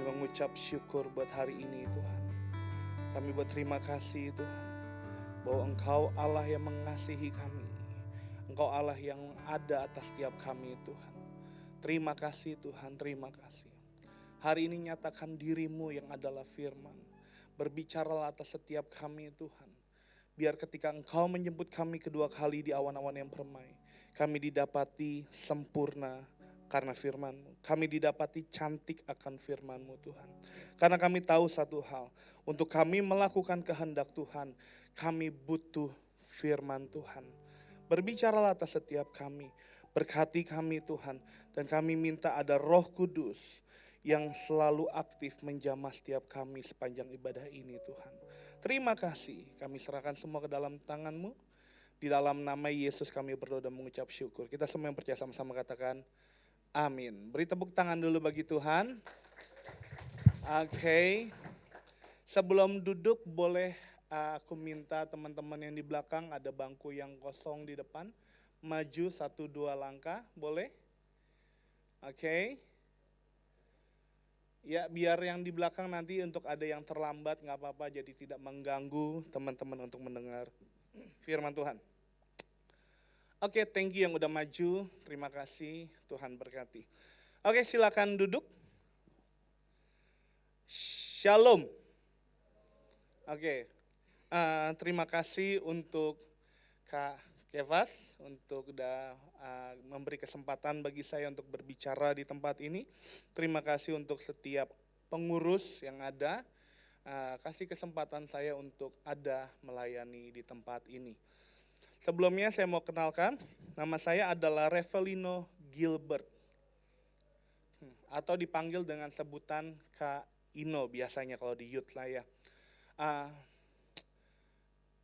mengucap syukur buat hari ini Tuhan. Kami berterima kasih Tuhan, bahwa Engkau Allah yang mengasihi kami. Engkau Allah yang ada atas setiap kami Tuhan. Terima kasih Tuhan, terima kasih. Hari ini nyatakan diri-Mu yang adalah firman. Berbicaralah atas setiap kami Tuhan. Biar ketika Engkau menjemput kami kedua kali di awan-awan yang permai, kami didapati sempurna karena firman-Mu. Kami didapati cantik akan firman-Mu Tuhan. Karena kami tahu satu hal, untuk kami melakukan kehendak Tuhan, kami butuh firman Tuhan. Berbicaralah atas setiap kami, berkati kami Tuhan, dan kami minta ada Roh Kudus yang selalu aktif menjamah setiap kami sepanjang ibadah ini Tuhan. Terima kasih, kami serahkan semua ke dalam tangan-Mu. Di dalam nama Yesus kami berdoa dan mengucap syukur. Kita semua yang percaya sama-sama katakan amin. Beri tepuk tangan dulu bagi Tuhan. Oke. Sebelum duduk boleh aku minta teman-teman yang di belakang, ada bangku yang kosong di depan, maju 1-2 langkah, boleh? Oke. Ya biar yang di belakang nanti untuk ada yang terlambat gak apa-apa, jadi tidak mengganggu teman-teman untuk mendengar firman Tuhan. Oke, thank you yang udah maju, terima kasih, Tuhan berkati. Oke, silakan duduk. Shalom. Oke, terima kasih untuk Kak Kevas untuk udah memberi kesempatan bagi saya untuk berbicara di tempat ini. Terima kasih untuk setiap pengurus yang ada, kasih kesempatan saya untuk ada melayani di tempat ini. Sebelumnya saya mau kenalkan, nama saya adalah Revelino Gilbert, atau dipanggil dengan sebutan Kak Ino biasanya kalau di youth lah ya.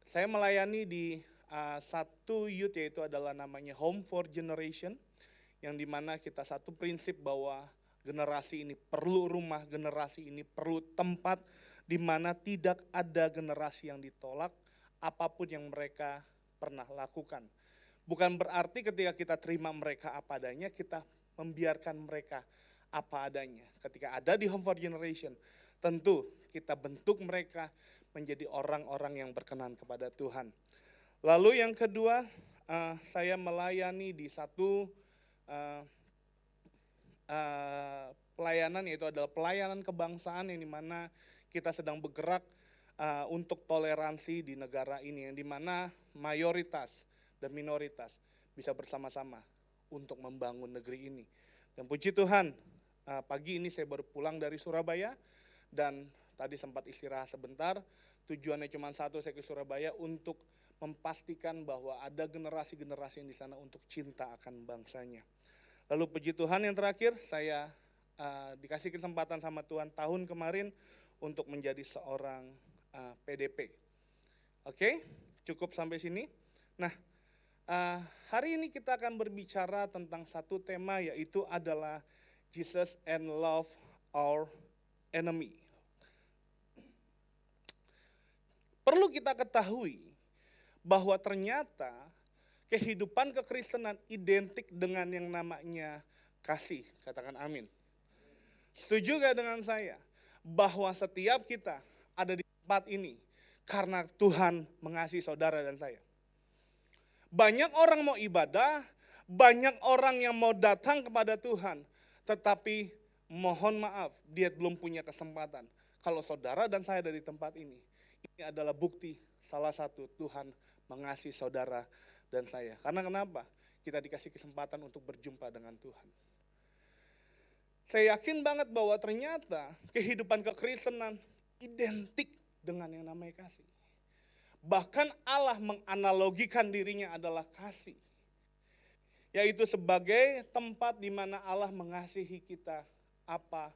Saya melayani di satu youth, yaitu adalah namanya Home for Generation, yang dimana kita satu prinsip bahwa generasi ini perlu rumah, generasi ini perlu tempat, dimana tidak ada generasi yang ditolak apapun yang mereka pernah lakukan. Bukan berarti ketika kita terima mereka apa adanya, kita membiarkan mereka apa adanya. Ketika ada di Home for Generation, tentu kita bentuk mereka menjadi orang-orang yang berkenan kepada Tuhan. Lalu yang kedua, saya melayani di satu pelayanan, yaitu adalah pelayanan kebangsaan, yang dimana kita sedang bergerak untuk toleransi di negara ini, yang dimana mayoritas dan minoritas bisa bersama-sama untuk membangun negeri ini. Dan puji Tuhan, pagi ini saya baru pulang dari Surabaya dan tadi sempat istirahat sebentar. Tujuannya cuma satu, saya ke Surabaya untuk memastikan bahwa ada generasi-generasi yang di sana untuk cinta akan bangsanya. Lalu puji Tuhan, yang terakhir saya dikasih kesempatan sama Tuhan tahun kemarin untuk menjadi seorang PDP. Oke, cukup sampai sini. Nah, hari ini kita akan berbicara tentang satu tema, yaitu adalah Jesus and love our enemy. Perlu kita ketahui bahwa ternyata kehidupan kekristenan identik dengan yang namanya kasih. Katakan amin. Setuju gak dengan saya? Bahwa setiap kita ada di tempat ini karena Tuhan mengasihi saudara dan saya. Banyak orang mau ibadah, banyak orang yang mau datang kepada Tuhan, tetapi mohon maaf, dia belum punya kesempatan. Kalau saudara dan saya ada di tempat ini adalah bukti salah satu Tuhan mengasihi saudara dan saya. Karena kenapa? Kita dikasih kesempatan untuk berjumpa dengan Tuhan. Saya yakin banget bahwa ternyata kehidupan kekristenan identik dengan yang namanya kasih. Bahkan Allah menganalogikan dirinya adalah kasih. Yaitu sebagai tempat di mana Allah mengasihi kita apa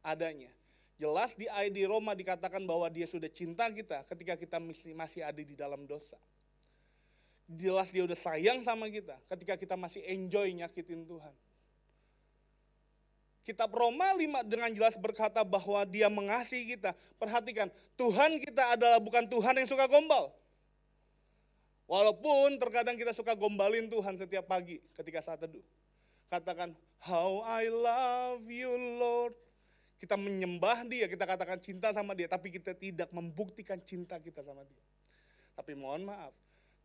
adanya. Jelas di Roma dikatakan bahwa dia sudah cinta kita ketika kita masih ada di dalam dosa. Jelas dia udah sayang sama kita ketika kita masih enjoy nyakitin Tuhan. Kitab Roma 5 dengan jelas berkata bahwa dia mengasihi kita. Perhatikan, Tuhan kita adalah bukan Tuhan yang suka gombal. Walaupun terkadang kita suka gombalin Tuhan setiap pagi ketika saat teduh. Katakan, how I love you Lord. Kita menyembah dia, kita katakan cinta sama dia, tapi kita tidak membuktikan cinta kita sama dia. Tapi mohon maaf,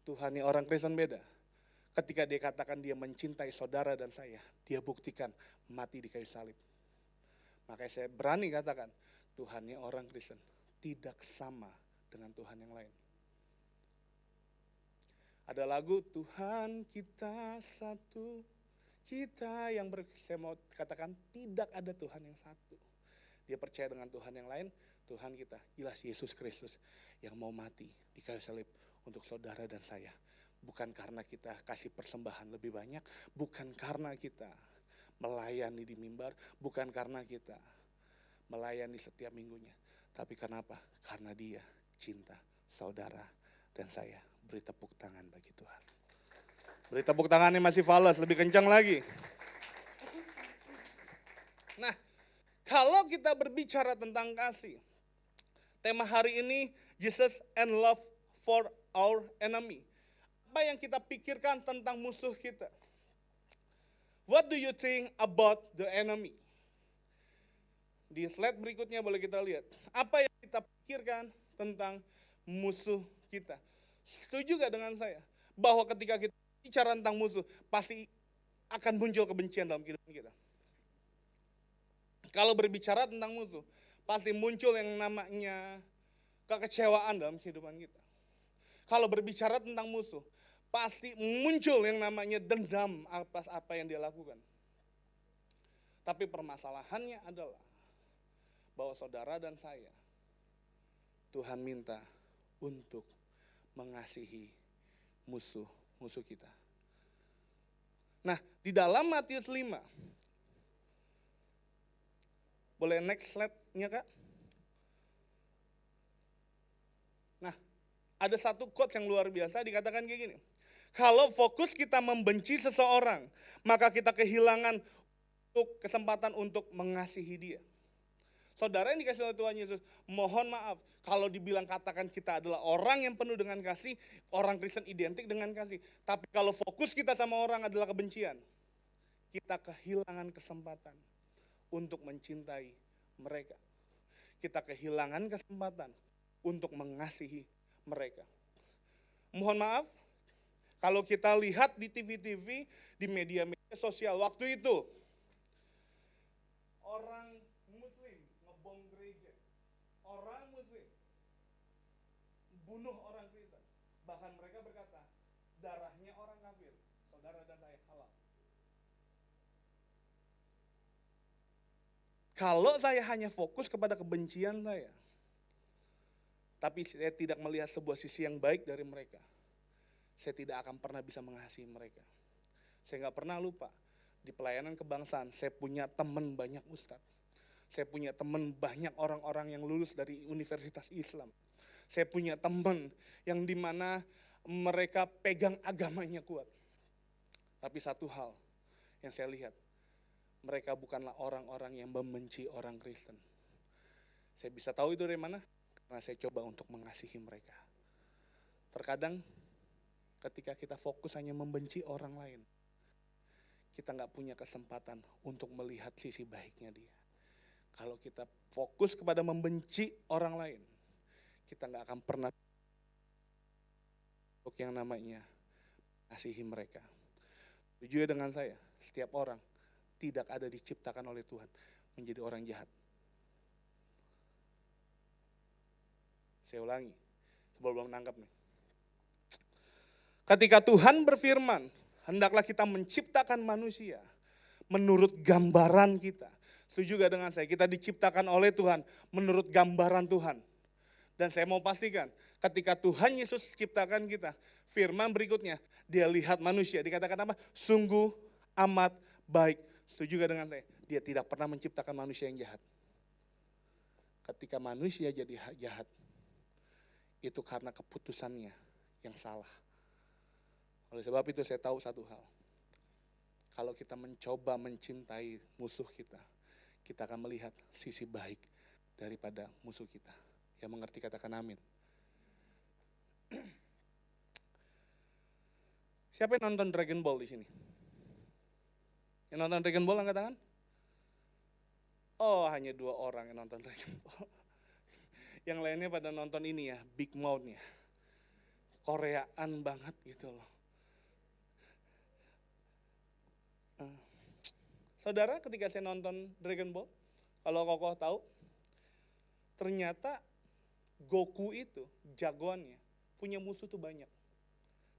Tuhan ini orang Kristen beda. Ketika dia katakan dia mencintai saudara dan saya, dia buktikan mati di kayu salib. Makanya saya berani katakan, Tuhan ini orang Kristen tidak sama dengan Tuhan yang lain. Ada lagu, Tuhan kita satu, kita yang saya mau katakan tidak ada Tuhan yang satu. Dia percaya dengan Tuhan yang lain, Tuhan kita jelas Yesus Kristus yang mau mati di kayu salib untuk saudara dan saya. Bukan karena kita kasih persembahan lebih banyak, bukan karena kita melayani di mimbar, bukan karena kita melayani setiap minggunya. Tapi kenapa? Karena dia cinta saudara dan saya. Beri tepuk tangan bagi Tuhan. Beri tepuk tangannya masih falas, lebih kencang lagi. Nah, kalau kita berbicara tentang kasih, tema hari ini, Jesus and love for our enemy. Apa yang kita pikirkan tentang musuh kita? What do you think about the enemy? Di slide berikutnya boleh kita lihat. Apa yang kita pikirkan tentang musuh kita? Setuju gak dengan saya? Bahwa ketika kita bicara tentang musuh, pasti akan muncul kebencian dalam kehidupan kita. Kalau berbicara tentang musuh, pasti muncul yang namanya kekecewaan dalam kehidupan kita. Kalau berbicara tentang musuh, pasti muncul yang namanya dendam atas apa yang dia lakukan. Tapi permasalahannya adalah bahwa saudara dan saya, Tuhan minta untuk mengasihi musuh kita. Nah, di dalam Matius 5, boleh next slide-nya Kak? Nah, ada satu quote yang luar biasa dikatakan kayak gini. Kalau fokus kita membenci seseorang, maka kita kehilangan kesempatan untuk mengasihi dia. Saudara yang dikasih oleh Tuhan Yesus, mohon maaf, kalau dibilang katakan kita adalah orang yang penuh dengan kasih, orang Kristen identik dengan kasih. Tapi kalau fokus kita sama orang adalah kebencian, kita kehilangan kesempatan untuk mencintai mereka. Kita kehilangan kesempatan untuk mengasihi mereka. Mohon maaf, kalau kita lihat di TV-TV, di media-media sosial waktu itu, orang Muslim ngebom gereja, orang Muslim bunuh orang Kristen. Bahkan mereka berkata, darahnya orang kafir, saudara dan saya halal. Kalau saya hanya fokus kepada kebencian saya, tapi saya tidak melihat sebuah sisi yang baik dari mereka, saya tidak akan pernah bisa mengasihi mereka. Saya nggak pernah lupa, di pelayanan kebangsaan, saya punya teman banyak ustadz. Saya punya teman banyak orang-orang yang lulus dari Universitas Islam. Saya punya teman yang dimana mereka pegang agamanya kuat. Tapi satu hal yang saya lihat, mereka bukanlah orang-orang yang membenci orang Kristen. Saya bisa tahu itu dari mana? Karena saya coba untuk mengasihi mereka. Terkadang ketika kita fokus hanya membenci orang lain, kita nggak punya kesempatan untuk melihat sisi baiknya dia. Kalau kita fokus kepada membenci orang lain, kita nggak akan pernah untuk yang namanya mengasihi mereka. Jujur dengan saya, setiap orang tidak ada diciptakan oleh Tuhan menjadi orang jahat. Saya ulangi, sebelum nangkap nih. Ketika Tuhan berfirman, hendaklah kita menciptakan manusia menurut gambaran kita. Setuju gak dengan saya? Kita diciptakan oleh Tuhan menurut gambaran Tuhan. Dan saya mau pastikan, ketika Tuhan Yesus ciptakan kita, firman berikutnya, dia lihat manusia, dikatakan apa? Sungguh amat baik. Setuju gak dengan saya? Dia tidak pernah menciptakan manusia yang jahat. Ketika manusia jadi jahat, itu karena keputusannya yang salah. Oleh sebab itu saya tahu satu hal. Kalau kita mencoba mencintai musuh kita, kita akan melihat sisi baik daripada musuh kita. Yang mengerti katakan amin. Siapa yang nonton Dragon Ball di sini? Yang nonton Dragon Ball angkat tangan? Oh, hanya 2 orang yang nonton Dragon Ball. Yang lainnya pada nonton ini ya, Big Mouth-nya. Koreaan banget gitu loh. Saudara, ketika saya nonton Dragon Ball, kalau Kokoh tahu, ternyata Goku itu jagoannya, punya musuh tuh banyak.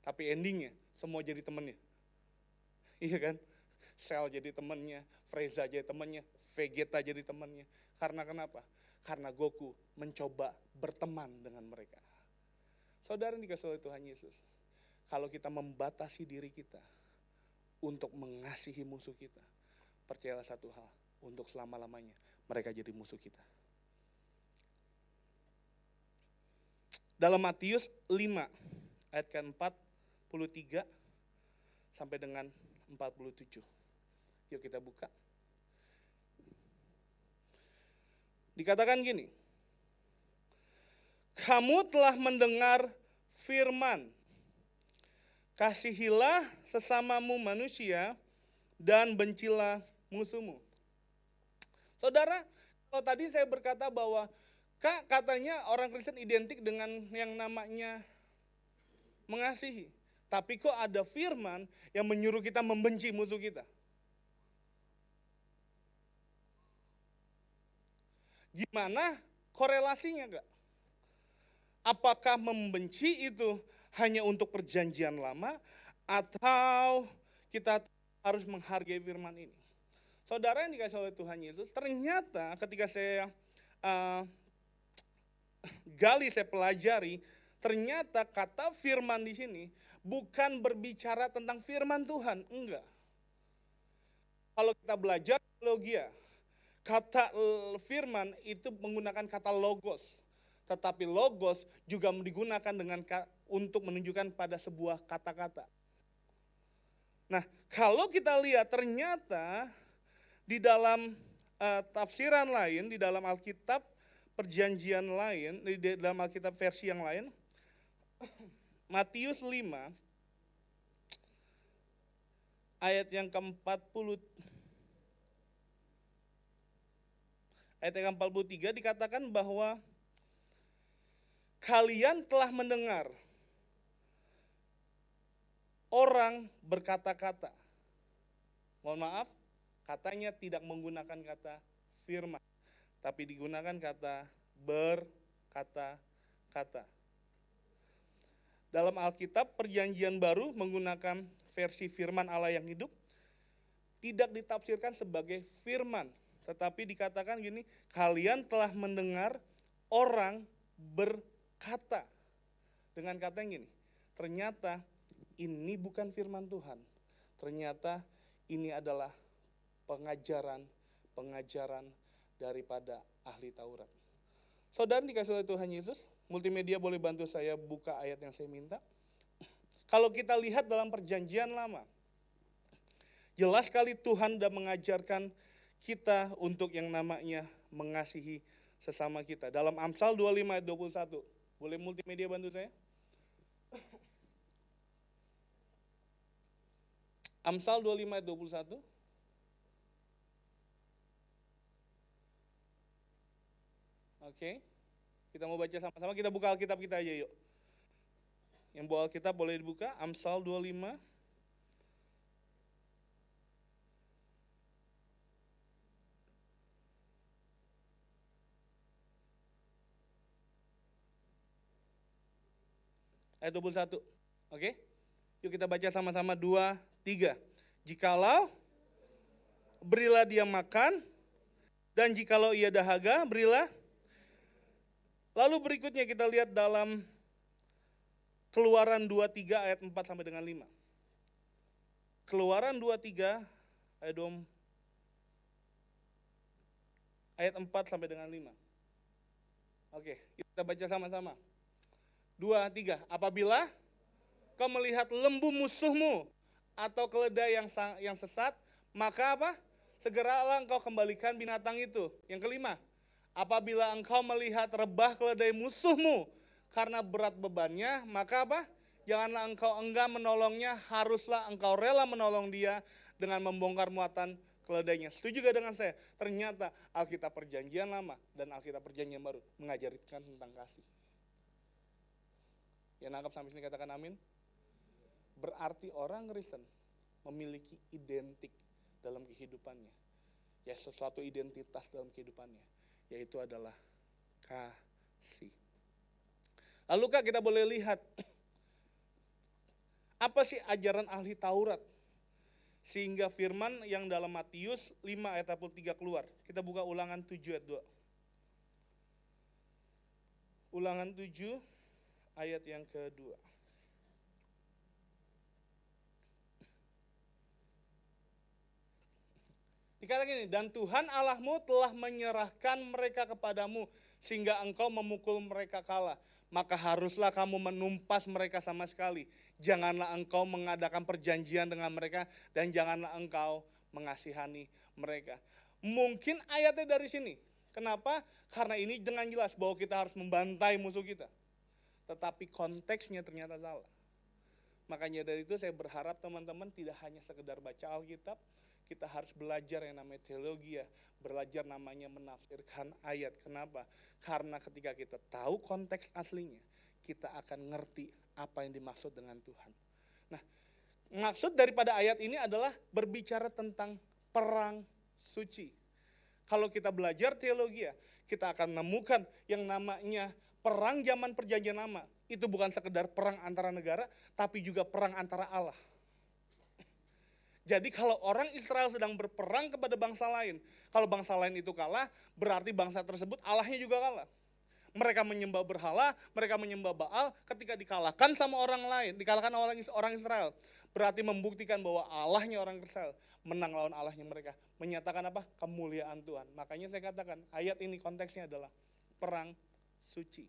Tapi endingnya semua jadi temennya. Iya kan? Cell jadi temennya, Frieza jadi temennya, Vegeta jadi temennya. Karena kenapa? Karena Goku mencoba berteman dengan mereka. Saudara yang dikasihi oleh Tuhan Yesus, kalau kita membatasi diri kita untuk mengasihi musuh kita, percayalah satu hal, untuk selama-lamanya mereka jadi musuh kita. Dalam Matius 5 ayat ke-43 sampai dengan 47. Yuk kita buka. Dikatakan gini, kamu telah mendengar firman, kasihilah sesamamu manusia dan bencilah musuhmu. Saudara, kalau tadi saya berkata bahwa katanya orang Kristen identik dengan yang namanya mengasihi. Tapi kok ada firman yang menyuruh kita membenci musuh kita? Gimana korelasinya enggak? Apakah membenci itu hanya untuk perjanjian lama atau kita harus menghargai firman ini? Saudara yang dikasihi oleh Tuhan Yesus, ternyata ketika saya saya pelajari, ternyata kata firman di sini bukan berbicara tentang firman Tuhan, enggak. Kalau kita belajar teologi, kata firman itu menggunakan kata logos. Tetapi logos juga digunakan untuk menunjukkan pada sebuah kata-kata. Nah, kalau kita lihat ternyata di dalam tafsiran lain, di dalam Alkitab perjanjian lain, di dalam Alkitab versi yang lain, Matius 5 ayat yang ke-40 ayat yang ke-43 dikatakan bahwa kalian telah mendengar orang berkata-kata. Mohon maaf, katanya tidak menggunakan kata firman, tapi digunakan kata berkata-kata. Dalam Alkitab perjanjian baru menggunakan versi firman Allah yang hidup, tidak ditafsirkan sebagai firman, tetapi dikatakan gini, kalian telah mendengar orang berkata. Dengan kata yang gini, ternyata ini bukan firman Tuhan. Ternyata ini adalah pengajaran daripada ahli Taurat. Saudara dikasih oleh Tuhan Yesus, multimedia boleh bantu saya buka ayat yang saya minta. Kalau kita lihat dalam perjanjian lama, jelas sekali Tuhan sudah mengajarkan kita untuk yang namanya mengasihi sesama kita. Dalam Amsal 25 ayat 21, boleh multimedia bantu saya? Amsal 25 ayat 21. Oke, kita mau baca sama-sama, kita buka Alkitab kita aja yuk. Yang bawa Alkitab boleh dibuka, Amsal 25. Ayat 21, oke? Yuk kita baca sama-sama 2, 3. Jikalau berilah dia makan, dan jikalau ia dahaga, berilah. Lalu berikutnya kita lihat dalam Keluaran 23 ayat 4 sampai dengan 5. Keluaran 23 ayat 4 sampai dengan 5. Oke, kita baca sama-sama. 2, 3. Apabila kau melihat lembu musuhmu atau keledai yang sesat, maka apa? Segeralah engkau kembalikan binatang itu. Yang kelima, apabila engkau melihat rebah keledai musuhmu karena berat bebannya, maka apa? Janganlah engkau enggan menolongnya, haruslah engkau rela menolong dia dengan membongkar muatan keledainya. Setuju gak dengan saya? Ternyata Alkitab Perjanjian Lama dan Alkitab Perjanjian Baru mengajarkan tentang kasih. Yang nangkap sampai sini katakan amin. Berarti orang Kristen memiliki identik dalam kehidupannya. Ya, sesuatu identitas dalam kehidupannya, yaitu adalah kasih. Lalu Kak, kita boleh lihat apa sih ajaran ahli Taurat sehingga firman yang dalam Matius 5 ayat 23 keluar. Kita buka Ulangan 7 ayat 2. Ulangan 7 ayat yang kedua. Dikatakan gini, dan Tuhan Allahmu telah menyerahkan mereka kepadamu sehingga engkau memukul mereka kalah. Maka haruslah kamu menumpas mereka sama sekali. Janganlah engkau mengadakan perjanjian dengan mereka dan janganlah engkau mengasihani mereka. Mungkin ayatnya dari sini. Kenapa? Karena ini dengan jelas bahwa kita harus membantai musuh kita. Tetapi konteksnya ternyata salah. Makanya dari itu saya berharap teman-teman tidak hanya sekedar baca Alkitab, kita harus belajar yang namanya teologi ya, belajar namanya menafsirkan ayat. Kenapa? Karena ketika kita tahu konteks aslinya, kita akan ngerti apa yang dimaksud dengan Tuhan. Nah, maksud daripada ayat ini adalah berbicara tentang perang suci. Kalau kita belajar teologi ya, kita akan menemukan yang namanya perang zaman Perjanjian Lama. Itu bukan sekedar perang antara negara, tapi juga perang antara Allah. Jadi kalau orang Israel sedang berperang kepada bangsa lain, kalau bangsa lain itu kalah, berarti bangsa tersebut Allahnya juga kalah. Mereka menyembah berhala, mereka menyembah Baal, ketika dikalahkan sama orang lain, dikalahkan orang Israel, berarti membuktikan bahwa Allahnya orang Israel menang lawan Allahnya mereka. Menyatakan apa? Kemuliaan Tuhan. Makanya saya katakan, ayat ini konteksnya adalah perang suci.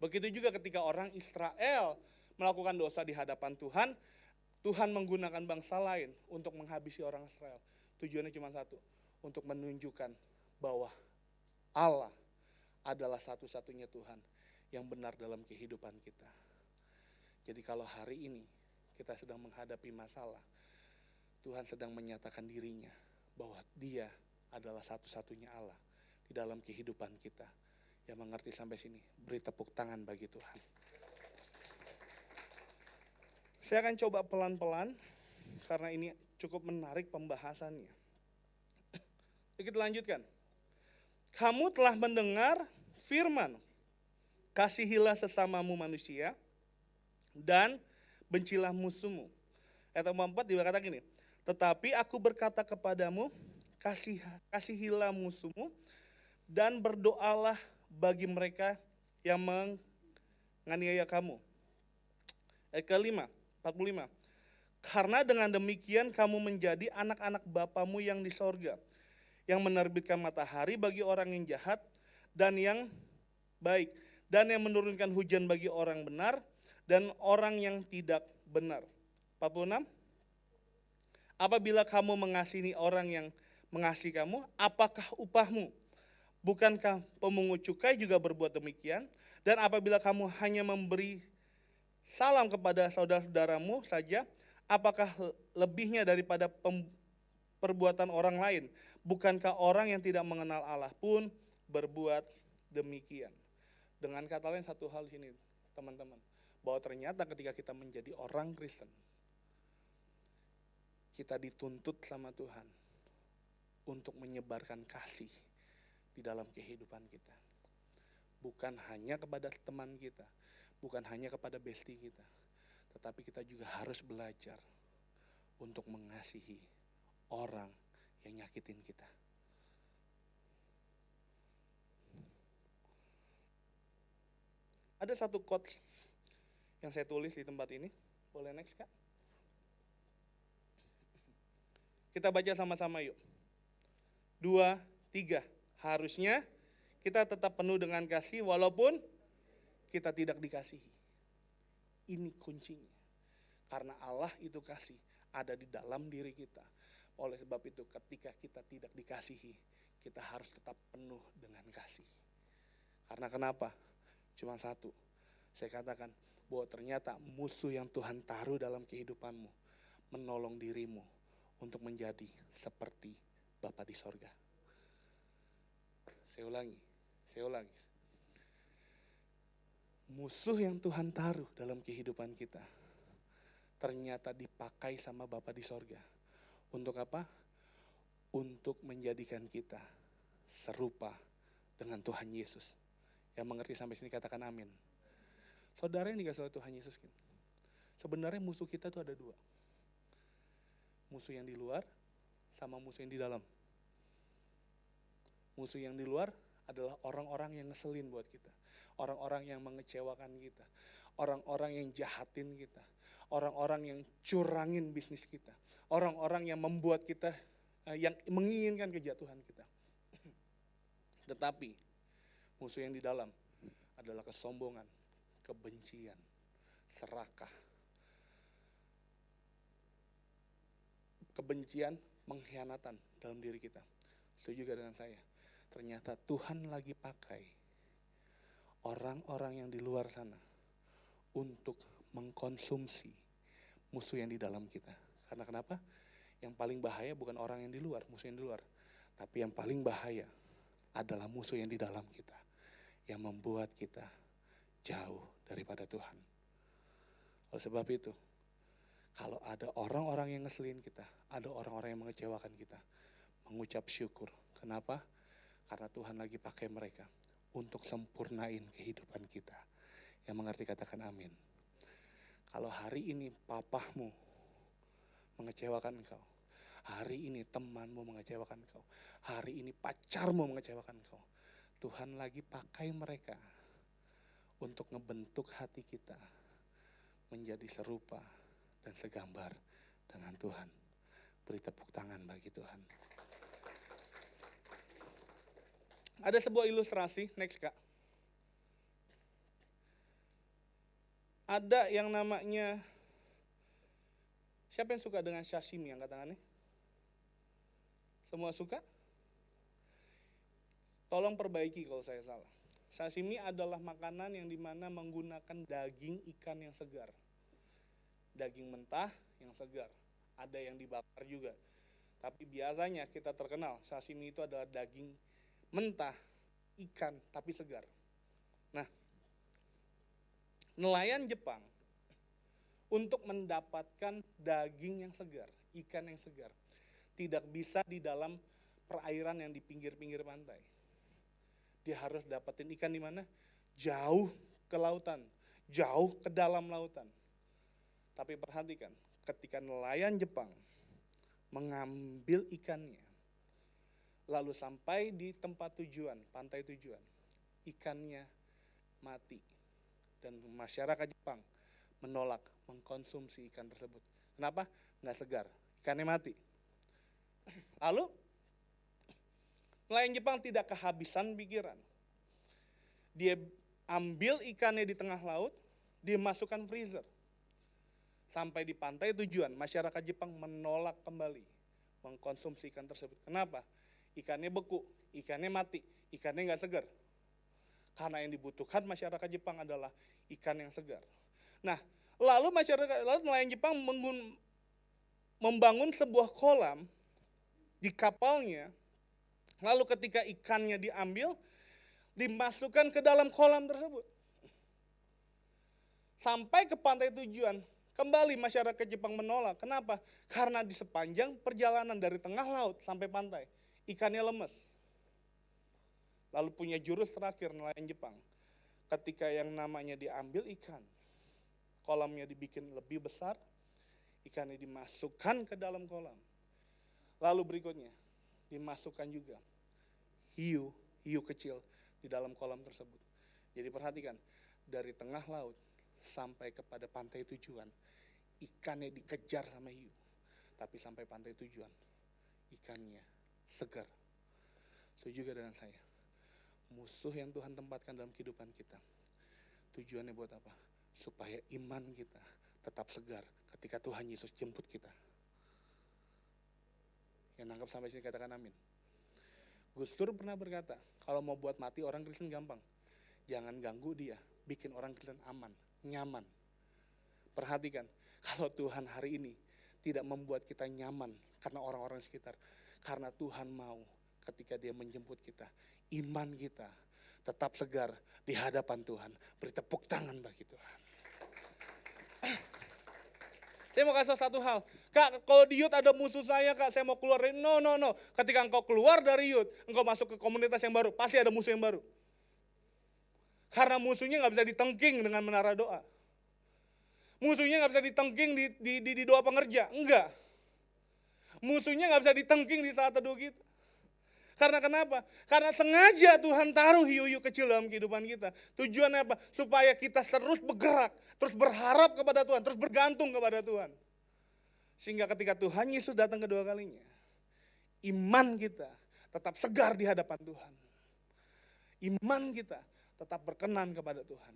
Begitu juga ketika orang Israel melakukan dosa di hadapan Tuhan, Tuhan menggunakan bangsa lain untuk menghabisi orang Israel. Tujuannya cuma satu, untuk menunjukkan bahwa Allah adalah satu-satunya Tuhan yang benar dalam kehidupan kita. Jadi kalau hari ini kita sedang menghadapi masalah, Tuhan sedang menyatakan dirinya bahwa Dia adalah satu-satunya Allah di dalam kehidupan kita. Yang mengerti sampai sini, beri tepuk tangan bagi Tuhan. Saya akan coba pelan-pelan karena ini cukup menarik pembahasannya. Jadi kita lanjutkan. Kamu telah mendengar firman, kasihilah sesamamu manusia dan bencilah musuhmu. Ayat 4 dikatakan gini, tetapi aku berkata kepadamu, kasihilah musuhmu dan berdoalah bagi mereka yang menganiaya kamu. Ayat ke-5. 45. Karena dengan demikian kamu menjadi anak-anak Bapamu yang di sorga, yang menerbitkan matahari bagi orang yang jahat dan yang baik, dan yang menurunkan hujan bagi orang benar dan orang yang tidak benar. 46. Apabila kamu mengasihi orang yang mengasihi kamu, apakah upahmu? Bukankah pemungut cukai juga berbuat demikian? Dan apabila kamu hanya memberi salam kepada saudara-saudaramu saja, apakah lebihnya daripada perbuatan orang lain? Bukankah orang yang tidak mengenal Allah pun berbuat demikian? Dengan kata lain satu hal di sini teman-teman, bahwa ternyata ketika kita menjadi orang Kristen, kita dituntut sama Tuhan untuk menyebarkan kasih di dalam kehidupan kita. Bukan hanya kepada teman kita, bukan hanya kepada bestie kita, tetapi kita juga harus belajar untuk mengasihi orang yang nyakitin kita. Ada satu quote yang saya tulis di tempat ini, boleh next Kak? Kita baca sama-sama yuk. 2, 3. Harusnya kita tetap penuh dengan kasih walaupun kita tidak dikasihi. Ini kuncinya. Karena Allah itu kasih ada di dalam diri kita. Oleh sebab itu ketika kita tidak dikasihi, kita harus tetap penuh dengan kasih. Karena kenapa? Cuma satu. Saya katakan bahwa ternyata musuh yang Tuhan taruh dalam kehidupanmu menolong dirimu untuk menjadi seperti Bapa di sorga. Saya ulangi. Musuh yang Tuhan taruh dalam kehidupan kita ternyata dipakai sama Bapa di sorga. Untuk apa? Untuk menjadikan kita serupa dengan Tuhan Yesus. Yang mengerti sampai sini katakan amin. Saudara yang dikasih oleh Tuhan Yesus, sebenarnya musuh kita tuh ada dua. Musuh yang di luar sama musuh yang di dalam. Musuh yang di luar adalah orang-orang yang ngeselin buat kita. Orang-orang yang mengecewakan kita. Orang-orang yang jahatin kita. Orang-orang yang curangin bisnis kita. Orang-orang yang membuat kita, yang menginginkan kejatuhan kita. Tetapi musuh yang di dalam adalah kesombongan, kebencian, serakah. Kebencian, pengkhianatan dalam diri kita. Setuju dengan saya? Ternyata Tuhan lagi pakai orang-orang yang di luar sana untuk mengkonsumsi musuh yang di dalam kita. Karena kenapa? Yang paling bahaya bukan orang yang di luar, musuh yang di luar. Tapi yang paling bahaya adalah musuh yang di dalam kita. Yang membuat kita jauh daripada Tuhan. Oleh sebab itu, kalau ada orang-orang yang ngeselin kita, ada orang-orang yang mengecewakan kita, mengucap syukur. Kenapa? Karena Tuhan lagi pakai mereka untuk sempurnain kehidupan kita. Yang mengerti katakan amin. Kalau hari ini papahmu mengecewakan engkau, hari ini temanmu mengecewakan engkau, hari ini pacarmu mengecewakan engkau, Tuhan lagi pakai mereka untuk ngebentuk hati kita menjadi serupa dan segambar dengan Tuhan. Beri tepuk tangan bagi Tuhan. Ada sebuah ilustrasi, next Kak. Ada yang namanya, siapa yang suka dengan sashimi, angkat tangannya? Semua suka? Tolong perbaiki kalau saya salah. Sashimi adalah makanan yang dimana menggunakan daging ikan yang segar. Daging mentah yang segar. Ada yang dibakar juga. Tapi biasanya kita terkenal, sashimi itu adalah daging mentah, ikan, tapi segar. Nah, nelayan Jepang untuk mendapatkan daging yang segar, ikan yang segar, tidak bisa di dalam perairan yang di pinggir-pinggir pantai. Dia harus dapetin ikan di mana? Jauh ke lautan, jauh ke dalam lautan. Tapi perhatikan, ketika nelayan Jepang mengambil ikannya, lalu sampai di tempat tujuan, pantai tujuan, ikannya mati. Dan masyarakat Jepang menolak mengkonsumsi ikan tersebut. Kenapa? Nggak segar, ikannya mati. Lalu, nelayan Jepang tidak kehabisan pikiran. Dia ambil ikannya di tengah laut, dia masukkan freezer. Sampai di pantai tujuan, masyarakat Jepang menolak kembali mengkonsumsi ikan tersebut. Kenapa? Ikannya beku, ikannya mati, ikannya nggak segar. Karena yang dibutuhkan masyarakat Jepang adalah ikan yang segar. Nah, lalu nelayan Jepang membangun sebuah kolam di kapalnya. Lalu ketika ikannya diambil, dimasukkan ke dalam kolam tersebut. Sampai ke pantai tujuan, kembali masyarakat Jepang menolak. Kenapa? Karena di sepanjang perjalanan dari tengah laut sampai pantai, ikannya lemes. Lalu punya jurus terakhir nelayan Jepang. Ketika yang namanya diambil ikan, kolamnya dibikin lebih besar, ikannya dimasukkan ke dalam kolam. Lalu berikutnya, dimasukkan juga hiu kecil di dalam kolam tersebut. Jadi perhatikan, dari tengah laut sampai kepada pantai tujuan, ikannya dikejar sama hiu. Tapi sampai pantai tujuan, ikannya segar. Setuju juga dengan saya. Musuh yang Tuhan tempatkan dalam kehidupan kita, tujuannya buat apa? Supaya iman kita tetap segar ketika Tuhan Yesus jemput kita. Yang nangkap sampai sini katakan amin. Gus Dur pernah berkata, kalau mau buat mati orang Kristen gampang. Jangan ganggu dia, bikin orang Kristen aman, nyaman. Perhatikan, kalau Tuhan hari ini tidak membuat kita nyaman karena orang-orang sekitar. Karena Tuhan mau ketika Dia menjemput kita, iman kita tetap segar di hadapan Tuhan. Beri tepuk tangan bagi Tuhan. Saya mau kasih satu hal. Kak, kalau di youth ada musuh saya, Kak, saya mau keluar dari... No. Ketika engkau keluar dari youth, engkau masuk ke komunitas yang baru, pasti ada musuh yang baru. Karena musuhnya gak bisa ditengking dengan menara doa. Musuhnya gak bisa ditengking di doa pengerja. Enggak. Musuhnya gak bisa ditengking di saat teduh kita. Karena kenapa? Karena sengaja Tuhan taruh hiu-hiu kecil dalam kehidupan kita. Tujuannya apa? Supaya kita terus bergerak, terus berharap kepada Tuhan, terus bergantung kepada Tuhan. Sehingga ketika Tuhan Yesus datang kedua kalinya, iman kita tetap segar di hadapan Tuhan. Iman kita tetap berkenan kepada Tuhan.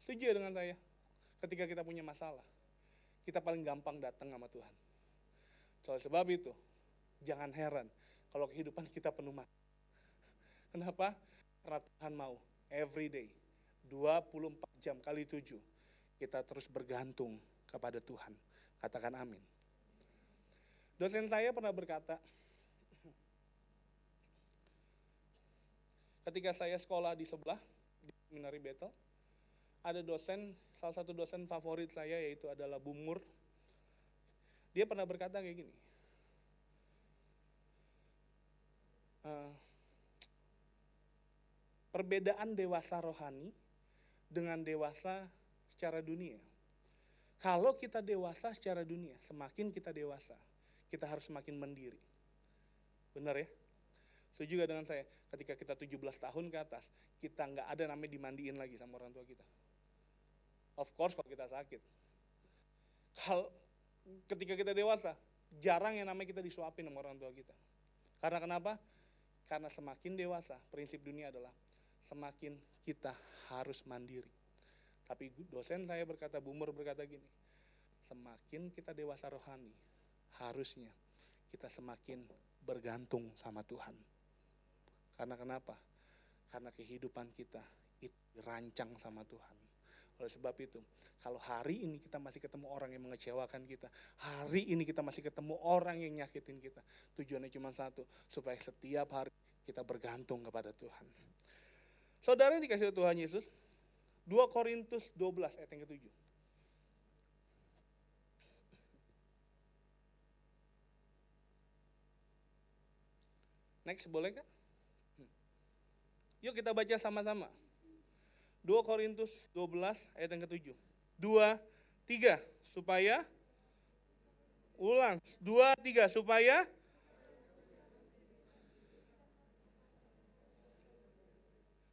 Setuju dengan saya? Ketika kita punya masalah, kita paling gampang datang sama Tuhan. Soal sebab itu, jangan heran kalau kehidupan kita penuh masalah. Kenapa? Karena Tuhan mau every day, 24 jam kali 7, kita terus bergantung kepada Tuhan. Katakan amin. Dosen saya pernah berkata, ketika saya sekolah di sebelah, di Seminari Bethel, ada dosen, salah satu dosen favorit saya yaitu adalah Bu Mur. Dia pernah berkata kayak gini, perbedaan dewasa rohani dengan dewasa secara dunia. Kalau kita dewasa secara dunia, semakin kita dewasa, kita harus semakin mandiri. Benar ya? Setuju gak dengan saya? Ketika kita 17 tahun ke atas, kita nggak ada namanya dimandiin lagi sama orang tua kita. Of course kalau kita sakit. Ketika kita dewasa, jarang yang namanya kita disuapin sama orang tua kita. Karena kenapa? Karena semakin dewasa, prinsip dunia adalah semakin kita harus mandiri. Tapi dosen saya berkata, Bu Mur berkata gini, semakin kita dewasa rohani, harusnya kita semakin bergantung sama Tuhan. Karena kenapa? Karena kehidupan kita itu dirancang sama Tuhan. Oleh sebab itu, kalau hari ini kita masih ketemu orang yang mengecewakan kita, hari ini kita masih ketemu orang yang nyakitin kita, tujuannya cuma satu, supaya setiap hari kita bergantung kepada Tuhan. Saudara yang dikasih Tuhan Yesus, 2 Korintus 12 ayat yang ke-7. Next, boleh Kak? Yuk kita baca sama-sama. 2 Korintus 12 ayat yang ke-7. 2, 3, supaya, ulang, 2, 3, supaya,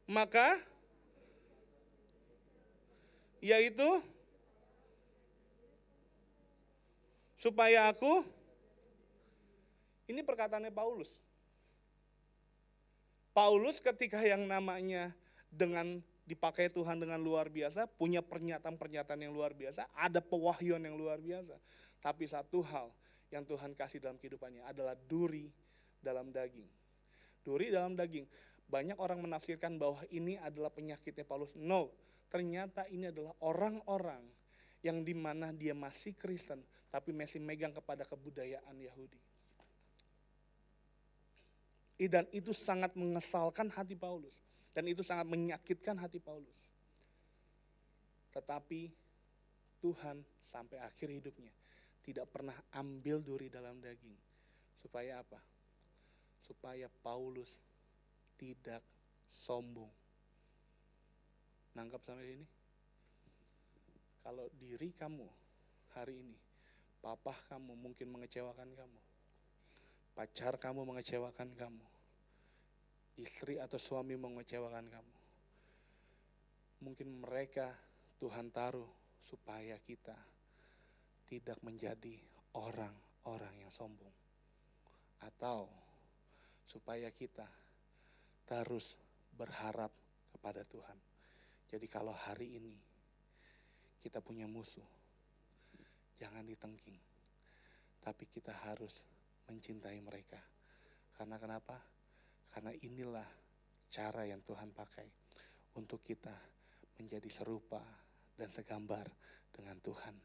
maka, yaitu, supaya aku, ini perkataannya Paulus. Paulus ketika yang namanya dengan dipakai Tuhan dengan luar biasa, punya pernyataan-pernyataan yang luar biasa, ada pewahyuan yang luar biasa. Tapi satu hal yang Tuhan kasih dalam kehidupannya adalah duri dalam daging. Duri dalam daging. Banyak orang menafsirkan bahwa ini adalah penyakitnya Paulus. No, ternyata ini adalah orang-orang yang dimana dia masih Kristen, tapi masih megang kepada kebudayaan Yahudi. Dan itu sangat mengesalkan hati Paulus. Dan itu sangat menyakitkan hati Paulus. Tetapi Tuhan sampai akhir hidupnya tidak pernah ambil duri dalam daging. Supaya apa? Supaya Paulus tidak sombong. Nangkap sampai ini? Kalau diri kamu hari ini, papa kamu mungkin mengecewakan kamu. Pacar kamu mengecewakan kamu. Istri atau suami mengecewakan kamu. Mungkin mereka Tuhan taruh supaya kita tidak menjadi orang-orang yang sombong. Atau supaya kita terus berharap kepada Tuhan. Jadi kalau hari ini kita punya musuh, jangan ditengking. Tapi kita harus mencintai mereka. Karena kenapa? Karena inilah cara yang Tuhan pakai untuk kita menjadi serupa dan segambar dengan Tuhan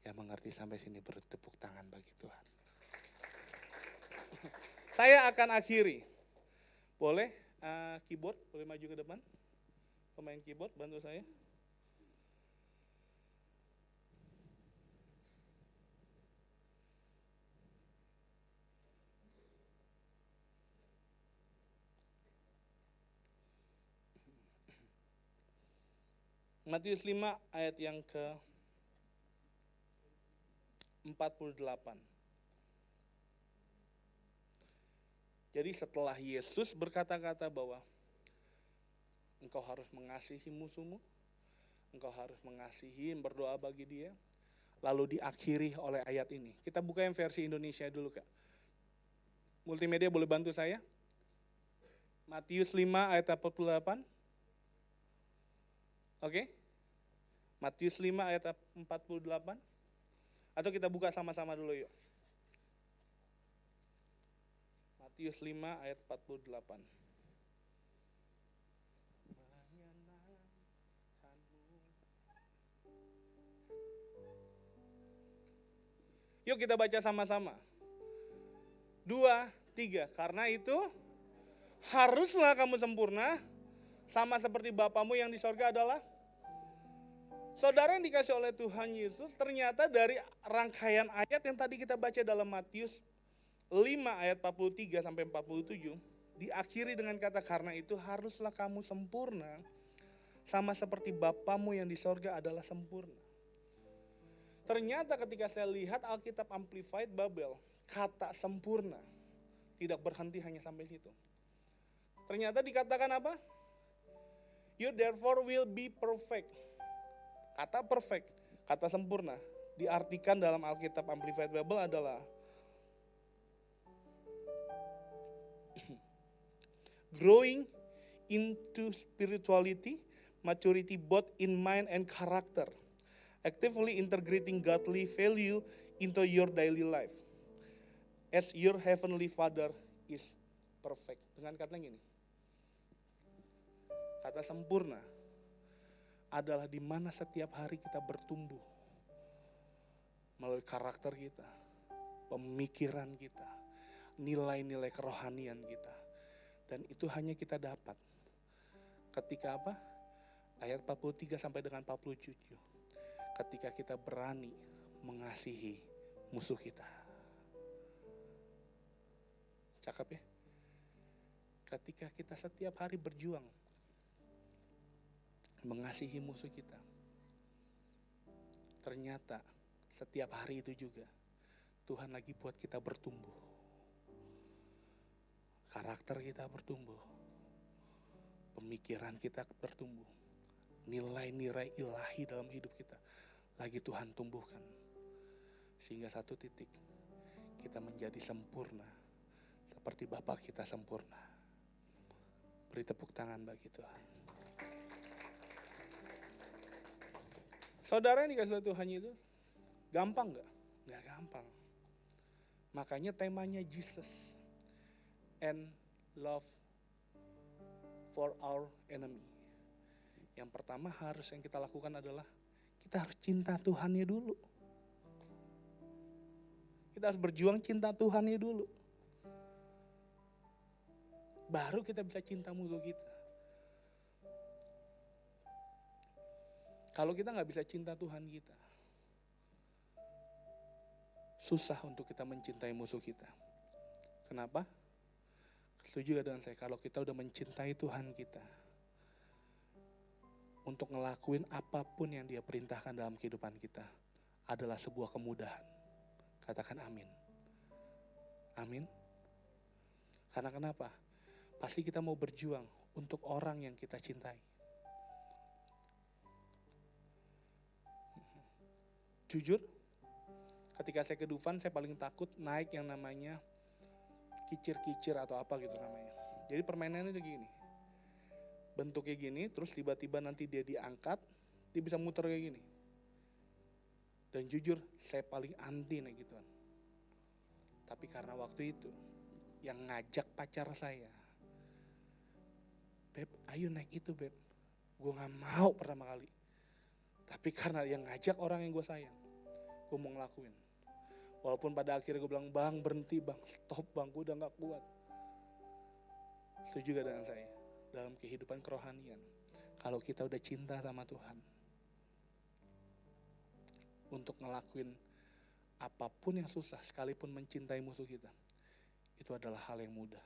Yang mengerti sampai sini bertepuk tangan bagi Tuhan. Saya akan akhiri. Boleh keyboard, boleh maju ke depan. Pemain keyboard, bantu saya. Matius 5 ayat yang ke-48. Jadi setelah Yesus berkata-kata bahwa engkau harus mengasihi musuhmu, engkau harus mengasihi, berdoa bagi dia, lalu diakhiri oleh ayat ini. Kita buka yang versi Indonesia dulu, Kak. Multimedia boleh bantu saya? Matius 5 ayat 48. Oke? Matius 5 ayat 48. Atau kita buka sama-sama dulu yuk. Matius 5 ayat 48. Yuk kita baca sama-sama. 2, 3. Karena itu haruslah kamu sempurna, sama seperti Bapamu yang di sorga adalah. Saudara yang dikasih oleh Tuhan Yesus, ternyata dari rangkaian ayat yang tadi kita baca dalam Matius 5 ayat 43 sampai 47, diakhiri dengan kata karena itu haruslah kamu sempurna, sama seperti Bapamu yang di sorga adalah sempurna. Ternyata ketika saya lihat Alkitab Amplified Bible, kata sempurna tidak berhenti hanya sampai situ. Ternyata dikatakan apa? You therefore will be perfect. Kata perfect, kata sempurna, diartikan dalam Alkitab Amplified Bible adalah growing into spirituality, maturity both in mind and character, actively integrating godly value into your daily life, as your heavenly Father is perfect. Dengan kata yang gini, kata sempurna adalah di mana setiap hari kita bertumbuh melalui karakter kita, pemikiran kita, nilai-nilai kerohanian kita. Dan itu hanya kita dapat ketika apa? Ayat 43 sampai dengan 47. Ketika kita berani mengasihi musuh kita. Cakep ya? Ketika kita setiap hari berjuang mengasihi musuh kita, ternyata setiap hari itu juga Tuhan lagi buat kita bertumbuh, karakter kita bertumbuh, pemikiran kita bertumbuh, nilai-nilai ilahi dalam hidup kita lagi Tuhan tumbuhkan, sehingga satu titik kita menjadi sempurna seperti Bapa kita sempurna. Beri tepuk tangan bagi Tuhan. Saudara yang dikasih oleh Tuhan itu gampang gak? Gak gampang. Makanya temanya Jesus and love for our enemy. Yang pertama yang kita lakukan adalah kita harus cinta Tuhannya dulu. Kita harus berjuang cinta Tuhannya dulu. Baru kita bisa cinta musuh kita. Kalau kita gak bisa cinta Tuhan kita, susah untuk kita mencintai musuh kita. Kenapa? Setuju gak dengan saya? Kalau kita udah mencintai Tuhan kita, untuk ngelakuin apapun yang Dia perintahkan dalam kehidupan kita, adalah sebuah kemudahan. Katakan amin. Amin. Karena kenapa? Pasti kita mau berjuang untuk orang yang kita cintai. Jujur, ketika saya ke Dufan, saya paling takut naik yang namanya kicir-kicir atau apa gitu namanya. Jadi permainannya itu gini. Bentuknya gini, terus tiba-tiba nanti dia diangkat, dia bisa muter kayak gini. Dan jujur, saya paling anti naik gituan. Tapi karena waktu itu, yang ngajak pacar saya, Beb, ayo naik itu Beb. Gue gak mau pertama kali. Tapi karena yang ngajak orang yang gue sayang, gue mau ngelakuin. Walaupun pada akhirnya gue bilang, bang berhenti bang, stop bang, gue udah gak kuat. Setuju gak dengan saya? Dalam kehidupan kerohanian, kalau kita udah cinta sama Tuhan, untuk ngelakuin apapun yang susah, sekalipun mencintai musuh kita, itu adalah hal yang mudah.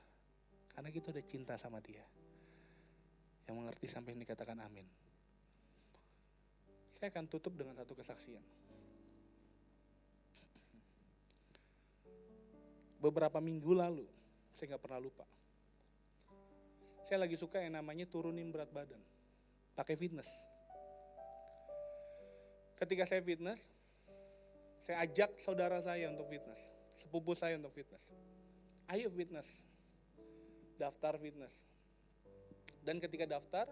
Karena kita udah cinta sama Dia. Yang mengerti sampai ini katakan amin. Saya akan tutup dengan satu kesaksian. Beberapa minggu lalu, saya gak pernah lupa. Saya lagi suka yang namanya turunin berat badan. Pakai fitness. Ketika saya fitness, saya ajak saudara saya untuk fitness. Sepupu saya untuk fitness. Ayo fitness. Daftar fitness. Dan ketika daftar,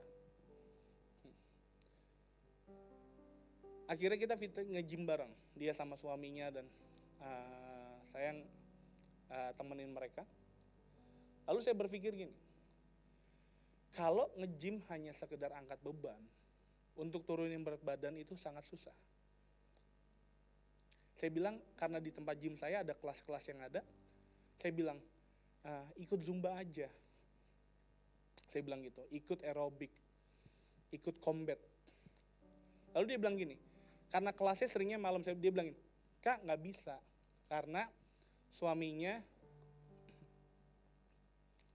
akhirnya kita nge-gym bareng. Dia sama suaminya dan saya temenin mereka. Lalu saya berpikir gini, kalau nge-gym hanya sekedar angkat beban, untuk turunin berat badan itu sangat susah. Saya bilang, karena di tempat gym saya ada kelas-kelas yang ada, saya bilang, ikut Zumba aja. Saya bilang gitu, ikut aerobik, ikut combat. Lalu dia bilang gini, karena kelasnya seringnya malam, dia bilang gini, Kak gak bisa, karena suaminya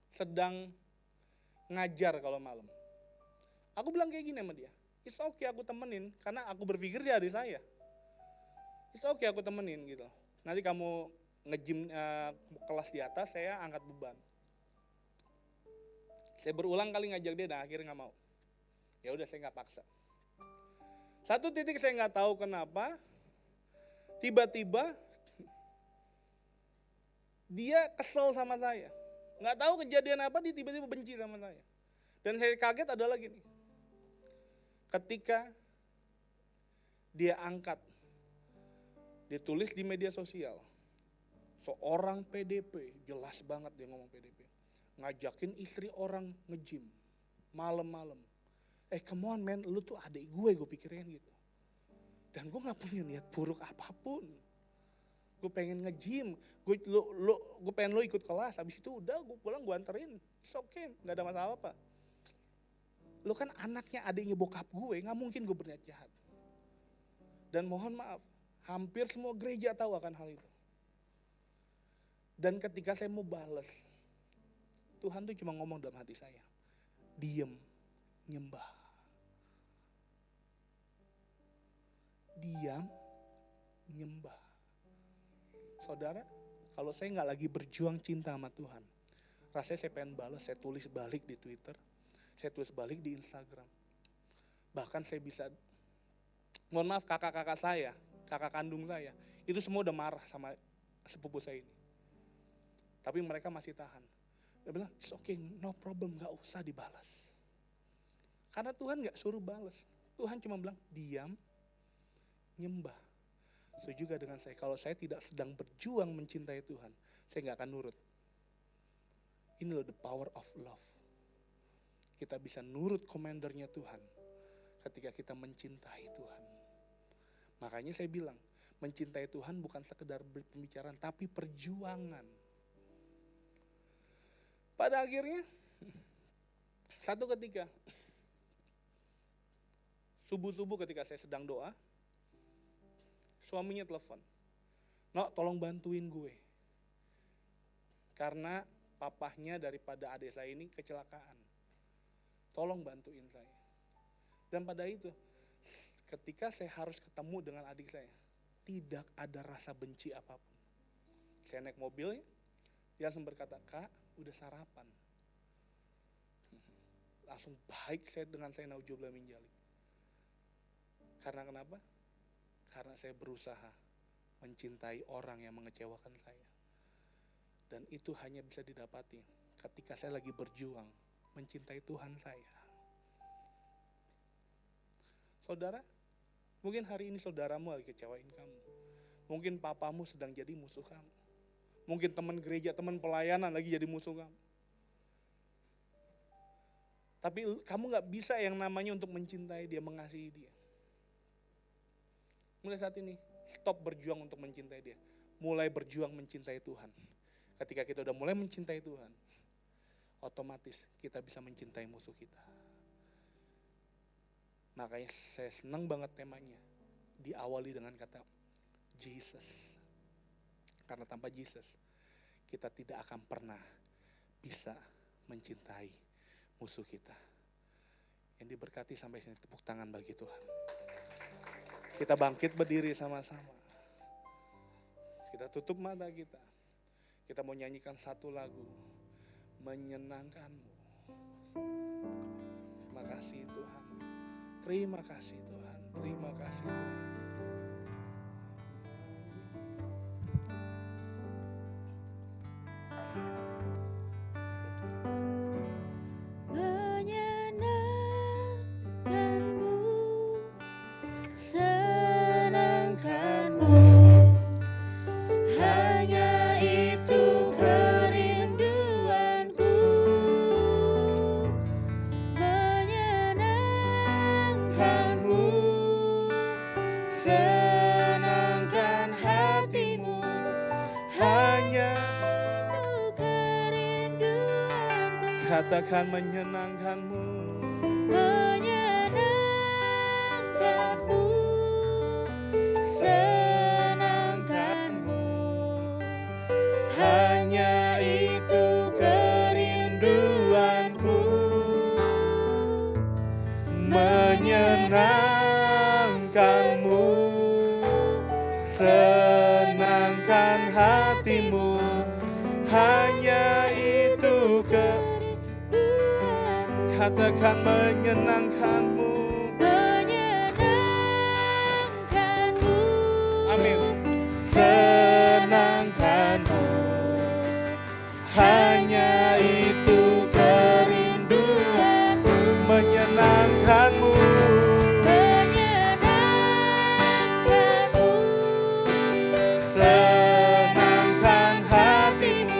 sedang ngajar kalau malam. Aku bilang kayak gini sama dia, it's okay aku temenin, karena aku berpikir dia adik saya. It's okay aku temenin gitu. Nanti kamu nge-gym kelas di atas, saya angkat beban. Saya berulang kali ngajak dia, dan akhirnya nggak mau. Ya udah saya nggak paksa. Satu titik saya nggak tahu kenapa, tiba-tiba dia kesel sama saya. Nggak tahu kejadian apa, dia tiba-tiba benci sama saya. Dan saya kaget adalah gini, ketika dia angkat, dia tulis di media sosial, seorang PDP, jelas banget dia ngomong PDP, ngajakin istri orang nge-gym, malam-malam. Come on man, lu tuh adik gue pikirin gitu. Dan gue gak punya niat buruk apapun. Gue pengen nge-gym, gue pengen lo ikut kelas, habis itu udah gue pulang gue anterin. It's okay, gak ada masalah apa. Lo kan anaknya adiknya bokap gue, gak mungkin gue berniat jahat. Dan mohon maaf, hampir semua gereja tahu akan hal itu. Dan ketika saya mau bales, Tuhan tuh cuma ngomong dalam hati saya, diem, nyembah. Diam, nyembah. Saudara, kalau saya gak lagi berjuang cinta sama Tuhan, rasanya saya pengen balas, saya tulis balik di Twitter, saya tulis balik di Instagram. Bahkan saya bisa, mohon maaf kakak-kakak saya, kakak kandung saya, itu semua udah marah sama sepupu saya ini. Tapi mereka masih tahan. Dia bilang, it's okay, no problem, gak usah dibalas. Karena Tuhan gak suruh balas. Tuhan cuma bilang, diam, nyembah. Setuju gak dengan saya? Kalau saya tidak sedang berjuang mencintai Tuhan, saya gak akan nurut. Ini loh the power of love. Kita bisa nurut komandernya Tuhan ketika kita mencintai Tuhan. Makanya saya bilang, mencintai Tuhan bukan sekedar pembicaraan, tapi perjuangan. Pada akhirnya, satu ketika, subuh-subuh ketika saya sedang doa, suaminya telepon, "Nok, tolong bantuin gue. Karena papahnya daripada adik saya ini kecelakaan. Tolong bantuin saya." Dan pada itu, ketika saya harus ketemu dengan adik saya, tidak ada rasa benci apapun. Saya naik mobilnya, dia langsung berkata, "Kak, udah sarapan." Langsung baik dengan saya naudzubillah min dzalik. Karena kenapa? Karena saya berusaha mencintai orang yang mengecewakan saya. Dan itu hanya bisa didapati ketika saya lagi berjuang mencintai Tuhan saya. Saudara, mungkin hari ini saudaramu lagi kecewain kamu. Mungkin papamu sedang jadi musuh kamu. Mungkin teman gereja, teman pelayanan lagi jadi musuh kamu. Tapi kamu gak bisa yang namanya untuk mencintai dia, mengasihi dia. Mulai saat ini, Stop berjuang untuk mencintai dia. Mulai berjuang mencintai Tuhan. Ketika kita udah mulai mencintai Tuhan, otomatis kita bisa mencintai musuh kita. Makanya saya senang banget temanya. Diawali dengan kata Jesus. Karena tanpa Jesus, kita tidak akan pernah bisa mencintai musuh kita. Yang diberkati sampai sini, tepuk tangan bagi Tuhan. Kita bangkit berdiri sama-sama. Kita tutup mata kita. Kita mau nyanyikan satu lagu, menyenangkanmu. Terima kasih Tuhan. Terima kasih Tuhan. Terima kasih Tuhan. Katakan menyenangkanmu, menyenangkanmu, senangkanmu, hanya itu kerinduanku, menyenangkanmu, senangkan hatimu, hanya itu katakan menyenangkanmu, menyenangkanmu, amin, senangkanmu, hanya itu kerinduanku, menyenangkanmu, menyenangkanmu, senangkan hatimu,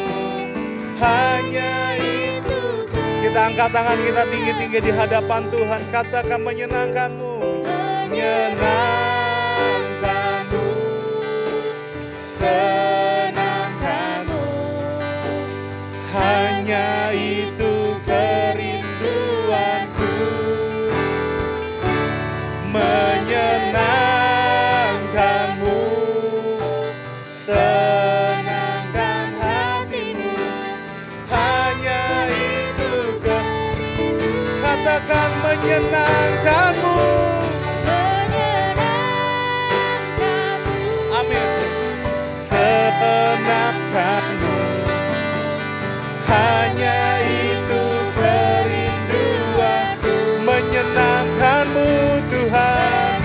hanya itu. Kita angkat tangan kita tinggi-tinggi di hadapan Tuhan. Katakan menyenangkanmu, menyenangkanmu, senangkanmu, hanya itu kerinduanku, menyenangkanmu, senangkan hatimu, hanya itu katakan menyenangkanmu, amin, senangkanmu, hanya itu kerinduanku, menyenangkanmu Tuhan,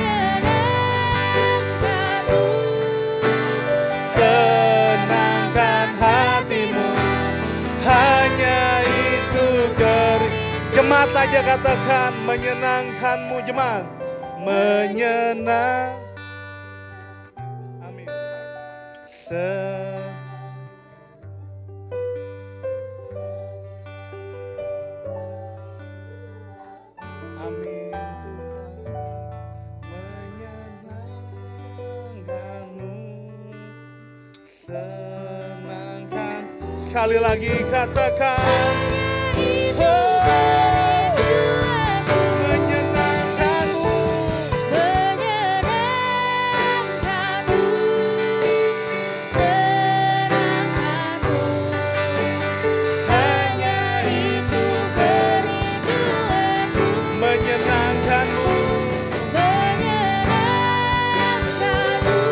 senangkan hatimu, hanya itu jemaat saja katakan menyenangkanmu, jemaat, menyenang, amin, amin Tuhan, menyenangkanmu, senangkan, sekali lagi katakan, menyenangkanmu, senangkanmu, hanya itu kerinduanku, menyenangkanmu, menyenangkanmu,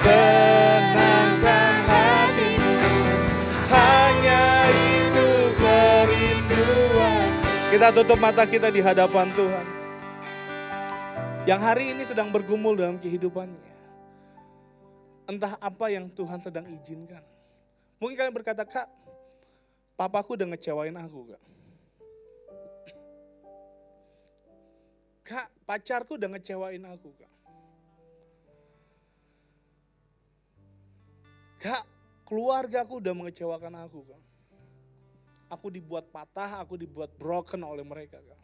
senangkan hatimu, hanya itu kerinduan. Kita tutup mata kita di hadapan Tuhan. Yang hari ini sedang bergumul dalam kehidupannya. Entah apa yang Tuhan sedang izinkan. Mungkin kalian berkata, Kak, papaku udah ngecewain aku, Kak. Kak, pacarku udah ngecewain aku, Kak. Kak, keluargaku udah mengecewakan aku, Kak. Aku dibuat patah, aku dibuat broken oleh mereka, Kak.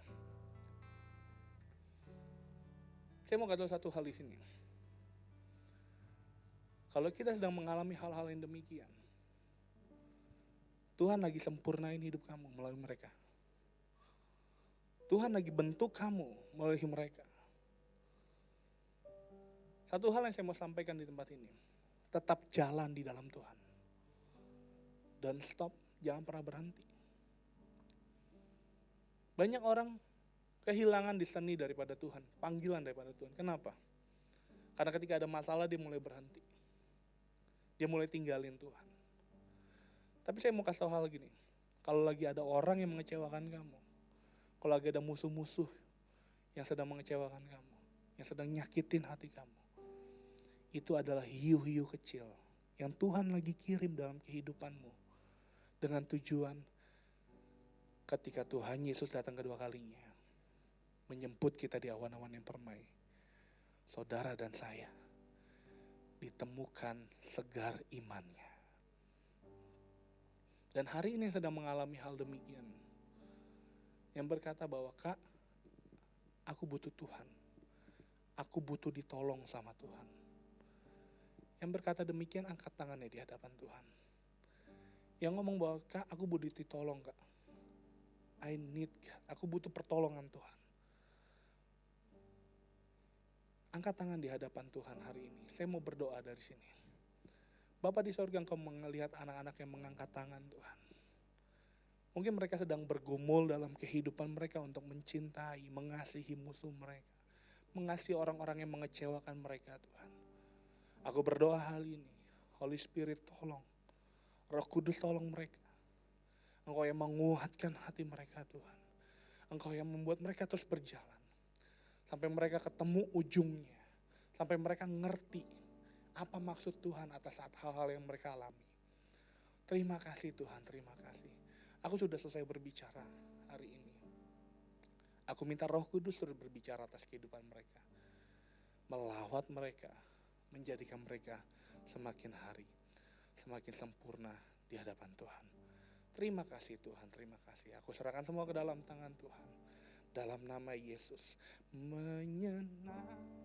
Saya mau katakan satu hal di sini. Kalau kita sedang mengalami hal-hal yang demikian, Tuhan lagi sempurnain hidup kamu melalui mereka. Tuhan lagi bentuk kamu melalui mereka. Satu hal yang saya mau sampaikan di tempat ini, tetap jalan di dalam Tuhan. Dan stop, jangan pernah berhenti. Banyak orang kehilangan discerni daripada Tuhan, panggilan daripada Tuhan. Kenapa? Karena ketika ada masalah dia mulai berhenti. Dia mulai tinggalin Tuhan. Tapi saya mau kasih tahu hal gini, kalau lagi ada orang yang mengecewakan kamu, kalau lagi ada musuh-musuh yang sedang mengecewakan kamu, yang sedang nyakitin hati kamu, itu adalah hiu-hiu kecil yang Tuhan lagi kirim dalam kehidupanmu dengan tujuan ketika Tuhan Yesus datang kedua kalinya menjemput kita di awan-awan yang permai. Saudara dan saya ditemukan segar imannya. Dan hari ini sedang mengalami hal demikian. Yang berkata bahwa, Kak, aku butuh Tuhan. Aku butuh ditolong sama Tuhan. Yang berkata demikian, angkat tangannya di hadapan Tuhan. Yang ngomong bahwa, Kak, aku butuh ditolong, Kak. I need, aku butuh pertolongan Tuhan. Angkat tangan di hadapan Tuhan hari ini. Saya mau berdoa dari sini. Bapa di sorga, Engkau melihat anak-anak yang mengangkat tangan Tuhan. Mungkin mereka sedang bergumul dalam kehidupan mereka untuk mencintai, mengasihi musuh mereka. Mengasihi orang-orang yang mengecewakan mereka Tuhan. Aku berdoa hal ini. Holy Spirit tolong. Roh Kudus tolong mereka. Engkau yang menguatkan hati mereka Tuhan. Engkau yang membuat mereka terus berjalan. Sampai mereka ketemu ujungnya. Sampai mereka ngerti apa maksud Tuhan atas hal-hal yang mereka alami. Terima kasih Tuhan, terima kasih. Aku sudah selesai berbicara hari ini. Aku minta Roh Kudus terus berbicara atas kehidupan mereka. Melawat mereka, menjadikan mereka semakin hari, semakin sempurna di hadapan Tuhan. Terima kasih Tuhan, terima kasih. Aku serahkan semua ke dalam tangan Tuhan. Dalam nama Yesus, menyenangkanmu.